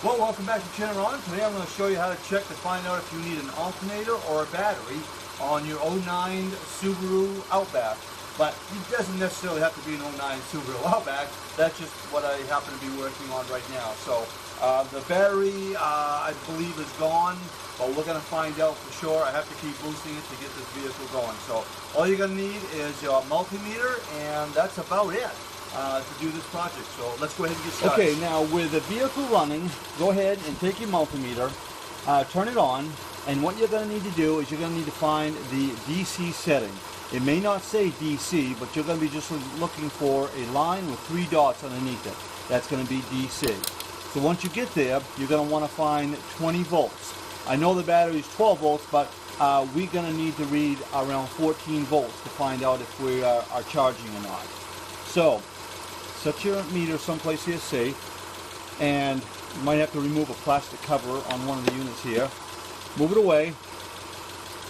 Well, welcome back to Channel On. Today I'm going to show you how to check to find out if you need an alternator or a battery on your '09 Subaru Outback. But it doesn't necessarily have to be an '09 Subaru Outback. That's just what I happen to be working on right now. So the battery, I believe, is gone, but we're going to find out for sure. I have to keep boosting it to get this vehicle going. So all you're going to need is your multimeter, and that's about it. To do this project. So let's go ahead and get started. Okay, now with the vehicle running, go ahead and take your multimeter, turn it on, and what you're going to need to do is you're going to need to find the DC setting. It may not say DC, but you're going to be just looking for a line with 3 dots underneath it. That's going to be DC. So once you get there, you're going to want to find 20 volts. I know the battery is 12 volts, but we're going to need to read around 14 volts to find out if we are charging or not. So set your meter someplace here safe, and you might have to remove a plastic cover on one of the units here. Move it away,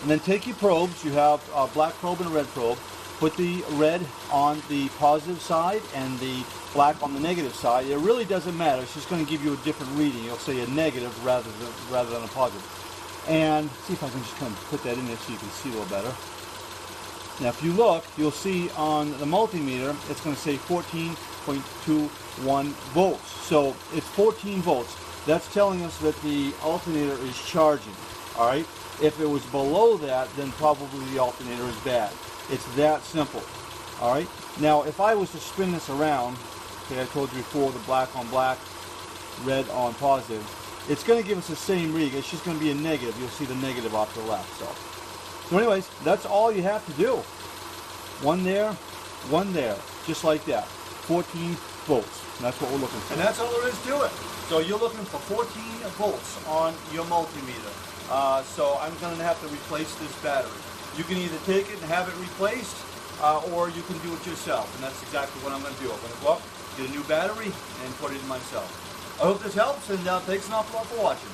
and then take your probes. You have a black probe and a red probe. Put the red on the positive side and the black on the negative side. It really doesn't matter. It's just going to give you a different reading. It'll say a negative rather than a positive. And see if I can just kind of put that in there so you can see a little better. Now if you look, you'll see on the multimeter, it's going to say 14.21 volts. So it's 14 volts. That's telling us that the alternator is charging. Alright? If it was below that, then probably the alternator is bad. It's that simple. Alright? Now if I was to spin this around, okay, I told you before, the black on black, red on positive, it's going to give us the same reading. It's just going to be a negative. You'll see the negative off to the left. So anyways, that's all you have to do. One there, just like that. 14 volts. That's what we're looking for. And that's all there is to it. So you're looking for 14 volts on your multimeter. So I'm going to have to replace this battery. You can either take it and have it replaced, or you can do it yourself. And that's exactly what I'm going to do. I'm going to go up, get a new battery, and put it in myself. I hope this helps, and thanks an awful lot for watching.